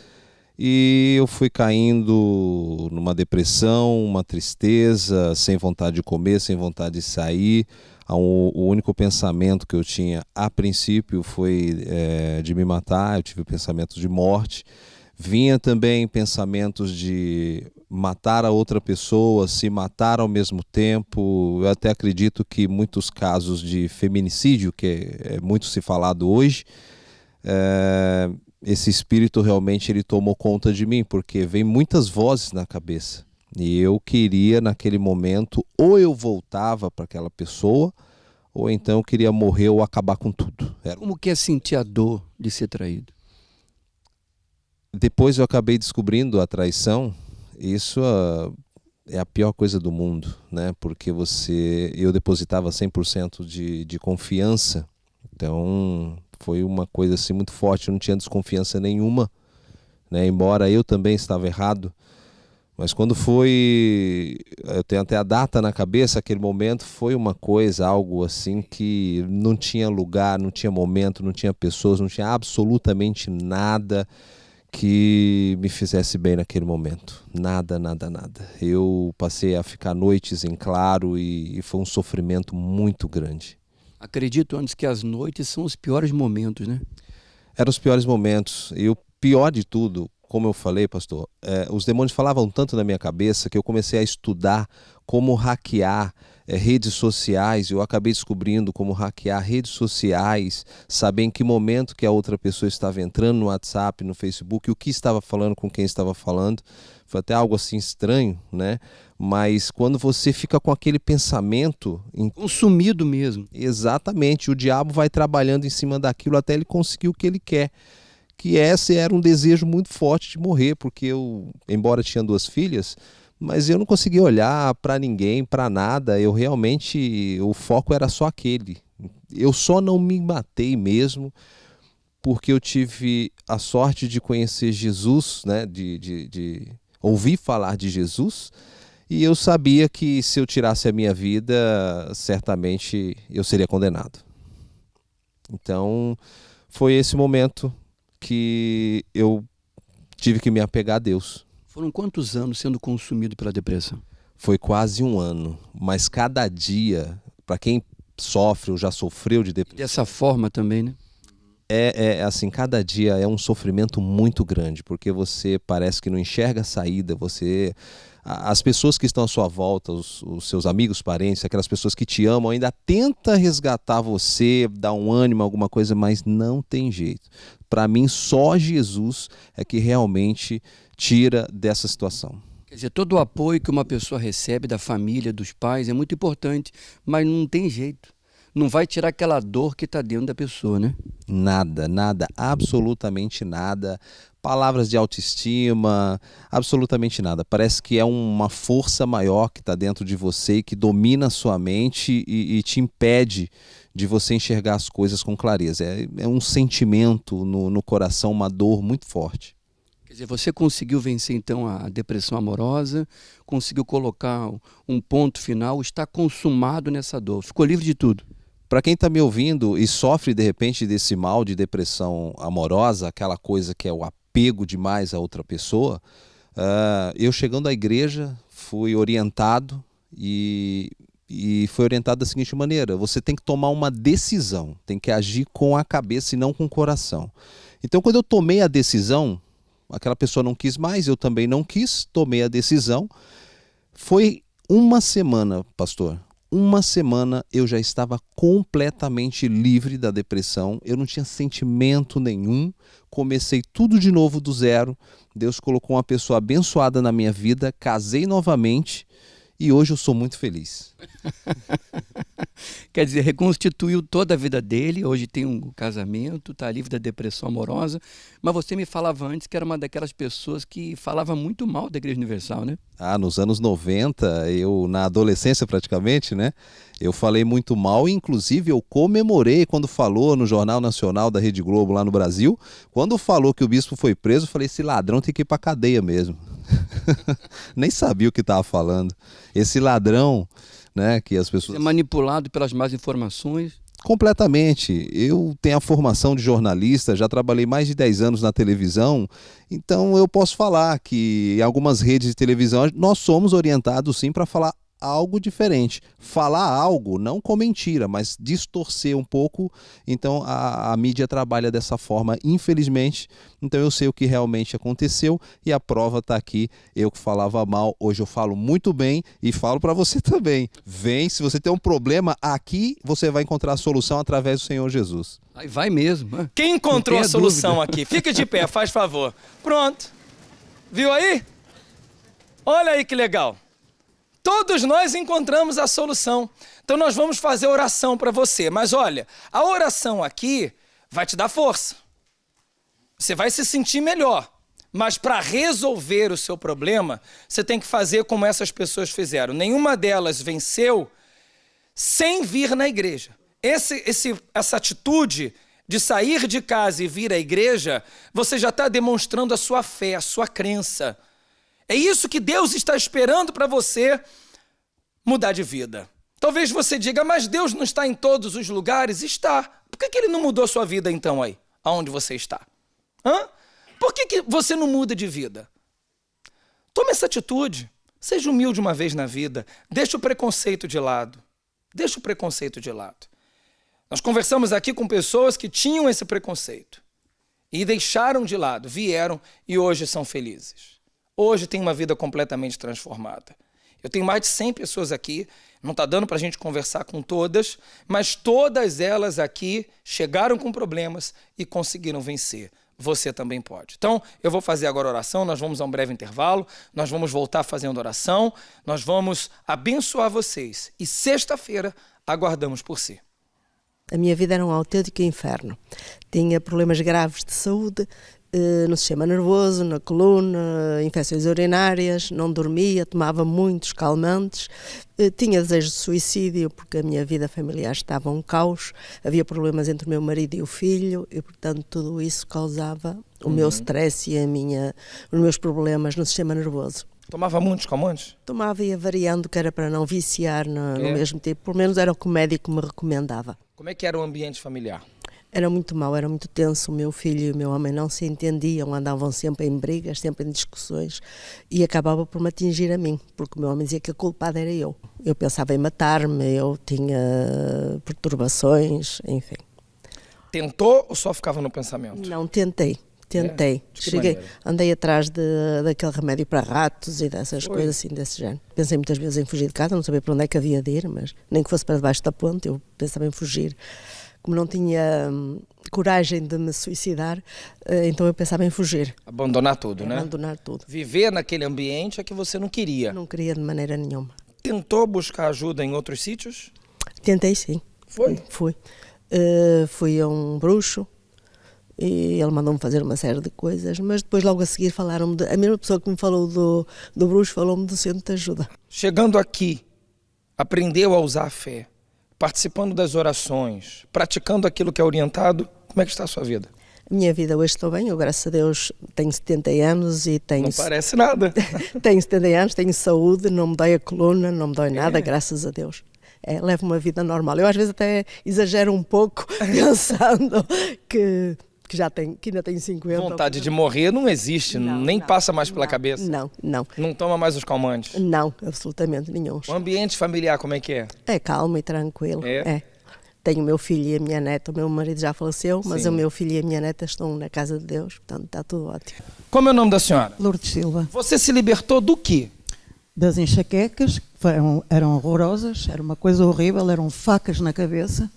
E eu fui caindo numa depressão, uma tristeza, sem vontade de comer, sem vontade de sair. O único pensamento que eu tinha a princípio foi de me matar, eu tive pensamentos de morte. Vinha também pensamentos de matar a outra pessoa, se matar ao mesmo tempo. Eu até acredito que muitos casos de feminicídio, que é muito se falado hoje, esse espírito realmente ele tomou conta de mim, porque vem muitas vozes na cabeça. E eu queria, naquele momento, ou eu voltava para aquela pessoa, ou então eu queria morrer ou acabar com tudo. Como que é sentir a dor de ser traído? Depois eu acabei descobrindo a traição. Isso é a pior coisa do mundo, né? Porque eu depositava 100% de confiança. Então foi uma coisa assim muito forte, eu não tinha desconfiança nenhuma, né? Embora eu também estava errado, mas quando eu tenho até a data na cabeça, aquele momento foi uma coisa, algo assim que não tinha lugar, não tinha momento, não tinha pessoas, não tinha absolutamente nada que me fizesse bem naquele momento, nada. Eu passei a ficar noites em claro e foi um sofrimento muito grande. Acredito antes que as noites são os piores momentos, né? Eram os piores momentos. E o pior de tudo, como eu falei, pastor, os demônios falavam tanto na minha cabeça que eu comecei a estudar como hackear redes sociais. Eu acabei descobrindo como hackear redes sociais, saber em que momento que a outra pessoa estava entrando no WhatsApp, no Facebook, o que estava falando com quem estava falando. Foi até algo assim estranho, né? Mas quando você fica com aquele pensamento... Consumido mesmo. Exatamente. O diabo vai trabalhando em cima daquilo até ele conseguir o que ele quer. Que esse era um desejo muito forte de morrer, porque eu, embora tinha 2 filhas, mas eu não conseguia olhar para ninguém, para nada. Eu realmente, o foco era só aquele. Eu só não me matei mesmo porque eu tive a sorte de conhecer Jesus, né? de ouvir falar de Jesus, e eu sabia que se eu tirasse a minha vida, certamente eu seria condenado. Então, foi esse momento que eu tive que me apegar a Deus. Foram quantos anos sendo consumido pela depressão? Foi quase 1 ano, mas cada dia, para quem sofre ou já sofreu de depressão... Dessa forma também, né? Assim, cada dia é um sofrimento muito grande, porque você parece que não enxerga a saída, as pessoas que estão à sua volta, os seus amigos, parentes, aquelas pessoas que te amam, ainda tenta resgatar você, dar um ânimo, alguma coisa, mas não tem jeito. Para mim, só Jesus é que realmente tira dessa situação. Quer dizer, todo o apoio que uma pessoa recebe da família, dos pais, é muito importante, mas não tem jeito. Não vai tirar aquela dor que está dentro da pessoa, né? Nada, absolutamente nada. Palavras de autoestima, absolutamente nada. Parece que é uma força maior que está dentro de você e que domina a sua mente e te impede de você enxergar as coisas com clareza. É um sentimento no coração, uma dor muito forte. Quer dizer, você conseguiu vencer então a depressão amorosa, conseguiu colocar um ponto final, está consumado nessa dor, ficou livre de tudo. Para quem está me ouvindo e sofre de repente desse mal de depressão amorosa, aquela coisa que é o apego demais a outra pessoa, eu chegando à igreja fui orientado e foi orientado da seguinte maneira: você tem que tomar uma decisão, tem que agir com a cabeça e não com o coração. Então, quando eu tomei a decisão, aquela pessoa não quis mais, eu também não quis, tomei a decisão. Foi uma semana, pastor. Uma semana eu já estava completamente livre da depressão, eu não tinha sentimento nenhum, comecei tudo de novo do zero. Deus colocou uma pessoa abençoada na minha vida, casei novamente e hoje eu sou muito feliz. Quer dizer, reconstituiu toda a vida dele, hoje tem um casamento, está livre da depressão amorosa, mas você me falava antes que era uma daquelas pessoas que falava muito mal da Igreja Universal, né? Nos anos 90, na adolescência praticamente, né? Eu falei muito mal, inclusive eu comemorei quando falou no Jornal Nacional da Rede Globo lá no Brasil, quando falou que o bispo foi preso, eu falei, esse ladrão tem que ir para cadeia mesmo. Nem sabia o que estava falando. Esse ladrão, né, que as pessoas... É manipulado pelas más informações. Completamente. Eu tenho a formação de jornalista, já trabalhei mais de 10 anos na televisão, então eu posso falar que em algumas redes de televisão nós somos orientados sim para falar algo diferente. Falar algo, não com mentira, mas distorcer um pouco. Então a mídia trabalha dessa forma, infelizmente. Então eu sei o que realmente aconteceu e a prova está aqui. Eu que falava mal, hoje eu falo muito bem e falo para você também. Vem, se você tem um problema, aqui você vai encontrar a solução através do Senhor Jesus. Aí vai mesmo. Quem encontrou a solução aqui? Fica de pé, faz favor. Pronto. Viu aí? Olha aí que legal. Todos nós encontramos a solução. Então nós vamos fazer oração para você. Mas olha, a oração aqui vai te dar força. Você vai se sentir melhor. Mas para resolver o seu problema, você tem que fazer como essas pessoas fizeram. Nenhuma delas venceu sem vir na igreja. Essa atitude de sair de casa e vir à igreja, você já está demonstrando a sua fé, a sua crença. É isso que Deus está esperando para você mudar de vida. Talvez você diga, mas Deus não está em todos os lugares? Está. Por que Ele não mudou a sua vida então aí, aonde você está? Por que você não muda de vida? Tome essa atitude. Seja humilde uma vez na vida. Deixa o preconceito de lado. Deixa o preconceito de lado. Nós conversamos aqui com pessoas que tinham esse preconceito e deixaram de lado, vieram e hoje são felizes. Hoje tem uma vida completamente transformada. Eu tenho mais de 100 pessoas aqui, não está dando para a gente conversar com todas, mas todas elas aqui chegaram com problemas e conseguiram vencer. Você também pode. Então, eu vou fazer agora a oração, nós vamos a um breve intervalo, nós vamos voltar fazendo oração, nós vamos abençoar vocês. E sexta-feira, aguardamos por si. A minha vida era um autêntico inferno. Tinha problemas graves de saúde, no sistema nervoso, na coluna, infecções urinárias, não dormia, tomava muitos calmantes, tinha desejo de suicídio porque a minha vida familiar estava um caos, havia problemas entre o meu marido e o filho e, portanto, tudo isso causava o meu stress e os meus problemas no sistema nervoso. Tomava muitos calmantes? Tomava e ia variando, que era para não viciar no mesmo tipo, pelo menos era o que o médico me recomendava. Como é que era o ambiente familiar? Era muito mau, era muito tenso. O meu filho e o meu homem não se entendiam, andavam sempre em brigas, sempre em discussões e acabava por me atingir a mim, porque o meu homem dizia que a culpada era eu. Eu pensava em matar-me, eu tinha perturbações, enfim. Tentou ou só ficava no pensamento? Não, tentei. Andei atrás daquele remédio para ratos e dessas coisas assim, desse género. Pensei muitas vezes em fugir de casa, não sabia para onde é que havia de ir, mas nem que fosse para debaixo da ponte, eu pensava em fugir. Como não tinha coragem de me suicidar, então eu pensava em fugir. Abandonar tudo, né? Abandonar tudo. Viver naquele ambiente é que você não queria. Não queria de maneira nenhuma. Tentou buscar ajuda em outros sítios? Tentei, sim. Foi? Fui. Fui a um bruxo e ele mandou-me fazer uma série de coisas, mas depois logo a seguir falaram-me, a mesma pessoa que me falou do bruxo falou-me do centro de ajuda. Chegando aqui, aprendeu a usar a fé, participando das orações, praticando aquilo que é orientado, como é que está a sua vida? A minha vida hoje estou bem, eu graças a Deus tenho 70 anos e tenho... Não parece nada. Tenho 70 anos, tenho saúde, não me dói a coluna, não me dói nada, graças a Deus. levo uma vida normal. Eu às vezes até exagero um pouco, pensando que ainda tenho 50. Vontade de morrer não existe, nem passa mais pela cabeça. Não. Não toma mais os calmantes? Não, absolutamente nenhum. O ambiente familiar, como é que é? É calmo e tranquilo. Tenho o meu filho e a minha neta, o meu marido já faleceu, mas o meu filho e a minha neta estão na casa de Deus, portanto está tudo ótimo. Como é o nome da senhora? Lourdes Silva. Você se libertou do quê? Das enxaquecas, que eram horrorosas, era uma coisa horrível, eram facas na cabeça.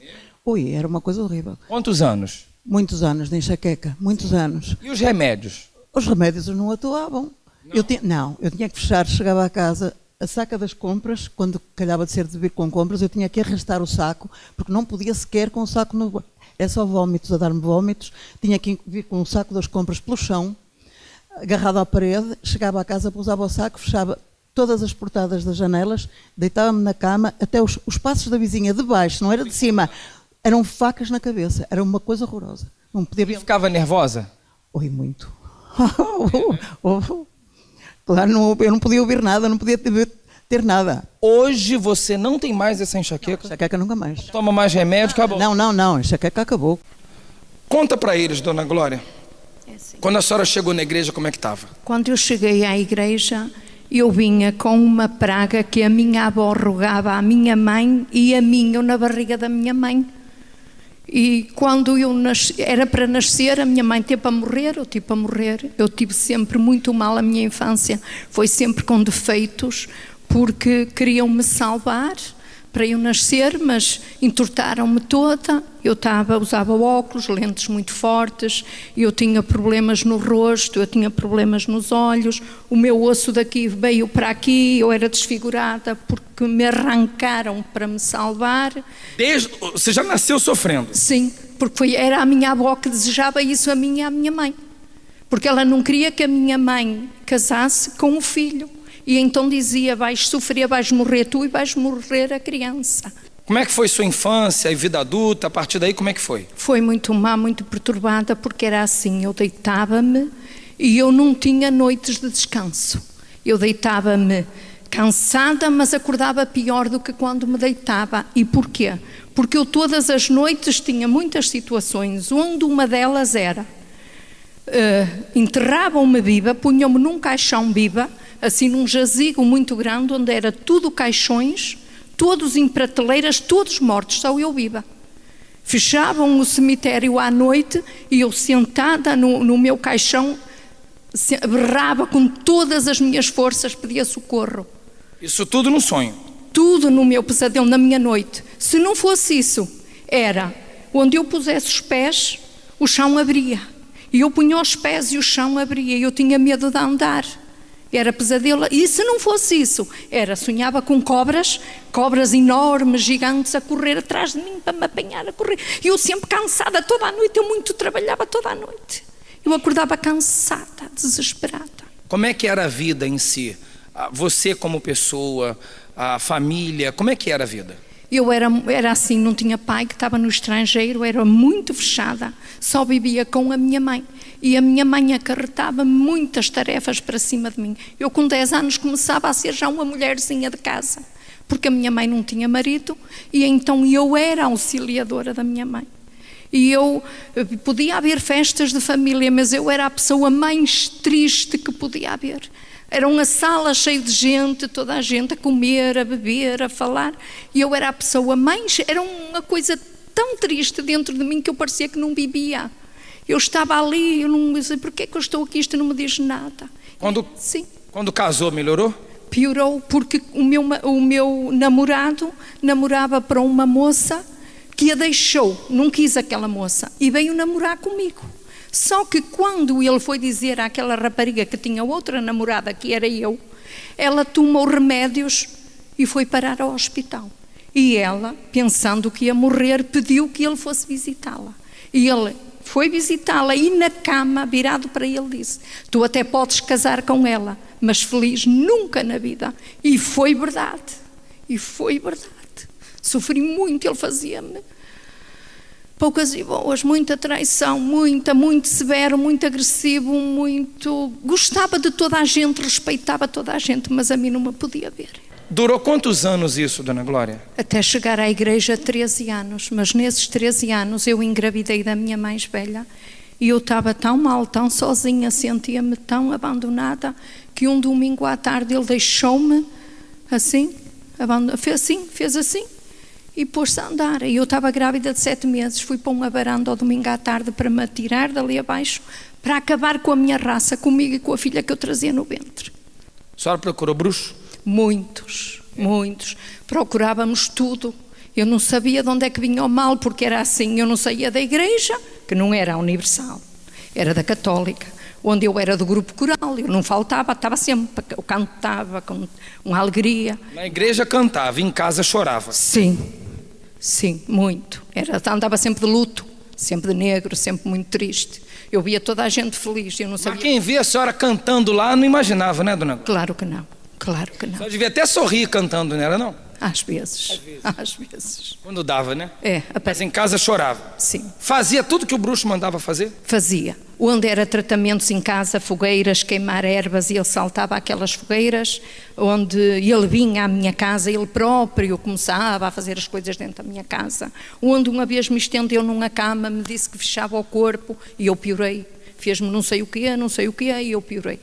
Ui, era uma coisa horrível. Quantos anos? Muitos anos de enxaqueca, muitos anos. E os remédios? Os remédios não atuavam. Eu tinha que fechar, chegava a casa, a saca das compras, quando calhava de ser de vir com compras, eu tinha que arrastar o saco, porque não podia sequer com o saco no... É só vómitos, a dar-me vómitos. Tinha que vir com o saco das compras pelo chão, agarrado à parede, chegava a casa, pousava o saco, fechava todas as portadas das janelas, deitava-me na cama, até os passos da vizinha de baixo, não era de cima, eram facas na cabeça, era uma coisa horrorosa. Não podia... Ficava nervosa? Oi, muito. Claro, eu não podia ouvir nada, não podia ter nada. Hoje você não tem mais essa enxaqueca? Não, enxaqueca nunca mais. Toma mais remédio, acabou? Não, enxaqueca acabou. Conta para eles, dona Glória. Quando a senhora chegou na igreja, como é que estava? Quando eu cheguei à igreja, eu vinha com uma praga que a minha avó rogava à minha mãe e a mim, eu na barriga da minha mãe. E quando eu nasci, era para nascer, a minha mãe teve para morrer, eu tive para morrer. Eu tive sempre muito mal a minha infância, foi sempre com defeitos, porque queriam me salvar para eu nascer, mas entortaram-me toda. Eu usava óculos, lentes muito fortes, eu tinha problemas no rosto, eu tinha problemas nos olhos, o meu osso daqui veio para aqui, eu era desfigurada porque me arrancaram para me salvar. Você já nasceu sofrendo? Sim, porque era a minha avó que desejava isso a mim e à minha mãe, porque ela não queria que a minha mãe casasse com o filho. E então dizia, vais sofrer, vais morrer tu e vais morrer a criança. Como é que foi sua infância e vida adulta? A partir daí, como é que foi? Foi muito má, muito perturbada, porque era assim, eu deitava-me e eu não tinha noites de descanso. Eu deitava-me cansada, mas acordava pior do que quando me deitava. E porquê? Porque eu todas as noites tinha muitas situações, onde uma delas era, enterravam-me viva, punham-me num caixão viva, assim num jazigo muito grande, onde era tudo caixões, todos em prateleiras, todos mortos, só eu viva. Fechavam o cemitério à noite e eu sentada no meu caixão, berrava com todas as minhas forças, pedia socorro. Isso tudo no sonho? Tudo no meu pesadelo, na minha noite. Se não fosse isso, era onde eu pusesse os pés, o chão abria. E eu punha os pés e o chão abria. E eu tinha medo de andar. Era pesadelo. E se não fosse isso, sonhava com cobras enormes, gigantes, a correr atrás de mim para me apanhar, a correr. E eu sempre cansada toda a noite, eu muito trabalhava toda a noite. Eu acordava cansada, desesperada. Como é que era a vida em si? Você como pessoa, a família, como é que era a vida? Eu era assim, não tinha pai, que estava no estrangeiro, era muito fechada, só vivia com a minha mãe. E a minha mãe acarretava muitas tarefas para cima de mim. Eu com 10 anos começava a ser já uma mulherzinha de casa, porque a minha mãe não tinha marido, e então eu era auxiliadora da minha mãe. E podia haver festas de família, mas eu era a pessoa mais triste que podia haver. Era uma sala cheia de gente, toda a gente a comer, a beber, a falar, e eu era a pessoa mais... Era uma coisa tão triste dentro de mim que eu parecia que não vivia. Eu estava ali, eu não sei porquê que eu estou aqui, isto não me diz nada. Sim. Quando casou, melhorou? Piorou, porque o meu namorado namorava para uma moça que a deixou, não quis aquela moça, e veio namorar comigo. Só que quando ele foi dizer àquela rapariga que tinha outra namorada, que era eu, ela tomou remédios e foi parar ao hospital. E ela, pensando que ia morrer, pediu que ele fosse visitá-la. E ele foi visitá-la e na cama, virado para ele, disse: tu até podes casar com ela, mas feliz nunca na vida. E foi verdade. E foi verdade. Sofri muito, ele fazia-me poucas e boas, muita traição, muito severo, muito agressivo, muito... Gostava de toda a gente, respeitava toda a gente, mas a mim não me podia ver. Durou quantos anos isso, dona Glória? Até chegar à igreja 13 anos, mas nesses 13 anos eu engravidei da minha mais velha e eu estava tão mal, tão sozinha, sentia-me tão abandonada que um domingo à tarde ele deixou-me assim, fez assim e pôs-se a andar. E eu estava grávida de 7 meses, fui para uma varanda ao domingo à tarde para me atirar dali abaixo, para acabar com a minha raça, comigo e com a filha que eu trazia no ventre. A senhora procurou bruxo? Muitos. Procurávamos tudo. Eu não sabia de onde é que vinha o mal, porque era assim, eu não saía da igreja, que não era a universal, era da católica, onde eu era do grupo coral, eu não faltava, estava sempre, eu cantava com uma alegria. Na igreja cantava, em casa chorava. Sim, muito. Andava sempre de luto, sempre de negro, sempre muito triste. Eu via toda a gente feliz, eu não sabia. Mas quem via a senhora cantando lá não imaginava, né, dona Glória? Claro que não. A senhora devia até sorrir cantando, não era, não? Às vezes. Quando dava, né? É. Mas em casa chorava? Sim. Fazia tudo que o bruxo mandava fazer? Fazia. Onde era tratamentos em casa, fogueiras, queimar ervas, e ele saltava aquelas fogueiras, onde ele vinha à minha casa, ele próprio começava a fazer as coisas dentro da minha casa. Onde uma vez me estendeu numa cama, me disse que fechava o corpo, e eu piorei. Fez-me não sei o que, e eu piorei.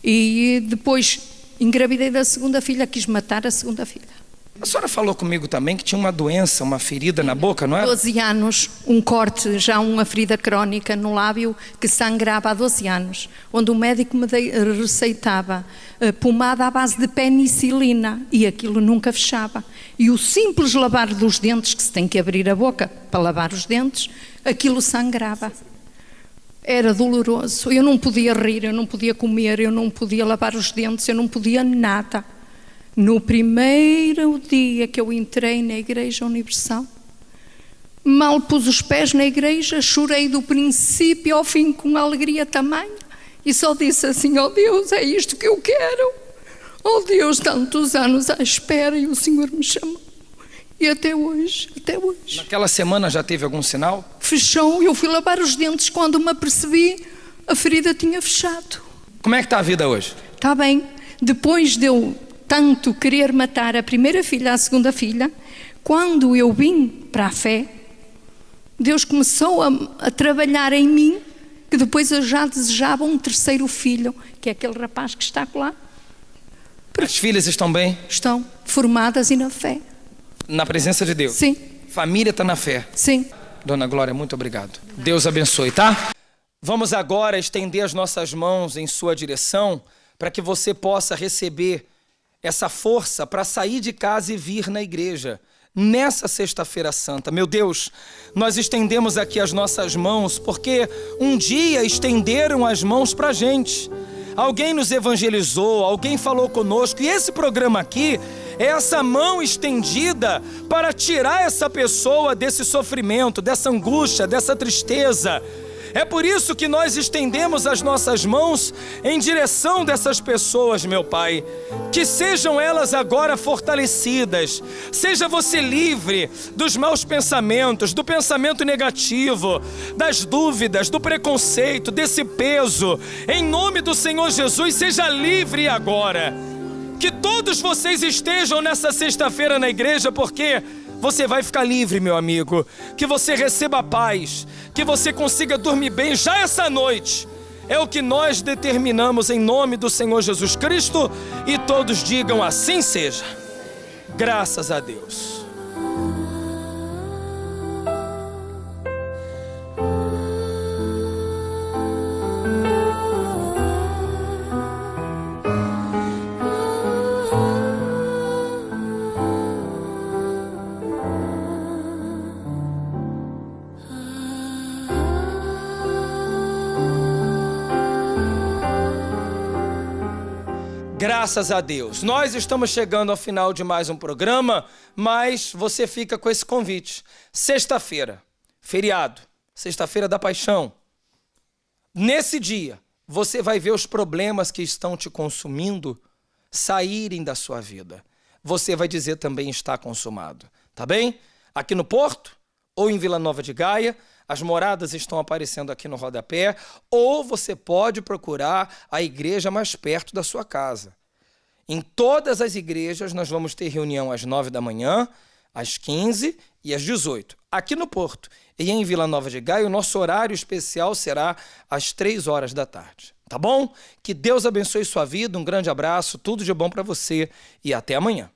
E depois engravidei da segunda filha, quis matar a segunda filha. A senhora falou comigo também que tinha uma doença, uma ferida na boca, não é? 12 anos, um corte, já uma ferida crónica no lábio que sangrava há 12 anos, onde o médico me receitava pomada à base de penicilina e aquilo nunca fechava. E o simples lavar dos dentes, que se tem que abrir a boca para lavar os dentes, aquilo sangrava. Era doloroso, eu não podia rir, eu não podia comer, eu não podia lavar os dentes, eu não podia nada. No primeiro dia que eu entrei na Igreja Universal, mal pus os pés na igreja, chorei do princípio ao fim com alegria tamanha e só disse assim: ó Deus, é isto que eu quero. Ó Deus, tantos anos à espera e o Senhor me chamou. E até hoje. Naquela semana já teve algum sinal? Fechou, eu fui lavar os dentes, quando me apercebi, a ferida tinha fechado. Como é que está a vida hoje? Está bem. Depois de eu tanto querer matar a primeira filha, a segunda filha, quando eu vim para a fé, Deus começou a trabalhar em mim, que depois eu já desejava um terceiro filho, que é aquele rapaz que está lá. As filhas estão bem? Estão formadas e na fé. Na presença de Deus? Sim. Família está na fé? Sim. Dona Glória, muito obrigado. Deus abençoe, tá? Vamos agora estender as nossas mãos em sua direção para que você possa receber essa força para sair de casa e vir na igreja nessa sexta-feira santa. Meu Deus, nós estendemos aqui as nossas mãos porque um dia estenderam as mãos para a gente. Alguém nos evangelizou, alguém falou conosco, e esse programa aqui é essa mão estendida para tirar essa pessoa desse sofrimento, dessa angústia, dessa tristeza. É por isso que nós estendemos as nossas mãos em direção dessas pessoas, meu Pai. Que sejam elas agora fortalecidas. Seja você livre dos maus pensamentos, do pensamento negativo, das dúvidas, do preconceito, desse peso. Em nome do Senhor Jesus, seja livre agora. Que todos vocês estejam nessa sexta-feira na igreja, porque você vai ficar livre, meu amigo. Que você receba paz, que você consiga dormir bem já essa noite. É o que nós determinamos em nome do Senhor Jesus Cristo. E todos digam: assim seja. Graças a Deus. Graças a Deus. Nós estamos chegando ao final de mais um programa, mas você fica com esse convite. Sexta-feira, feriado, sexta-feira da paixão. Nesse dia, você vai ver os problemas que estão te consumindo saírem da sua vida. Você vai dizer também: está consumado. Tá bem? Aqui no Porto ou em Vila Nova de Gaia, as moradas estão aparecendo aqui no rodapé, ou você pode procurar a igreja mais perto da sua casa. Em todas as igrejas nós vamos ter reunião às 9 da manhã, às 15 e às 18. Aqui no Porto e em Vila Nova de Gaia, o nosso horário especial será às 3 horas da tarde. Tá bom? Que Deus abençoe sua vida, um grande abraço, tudo de bom para você e até amanhã.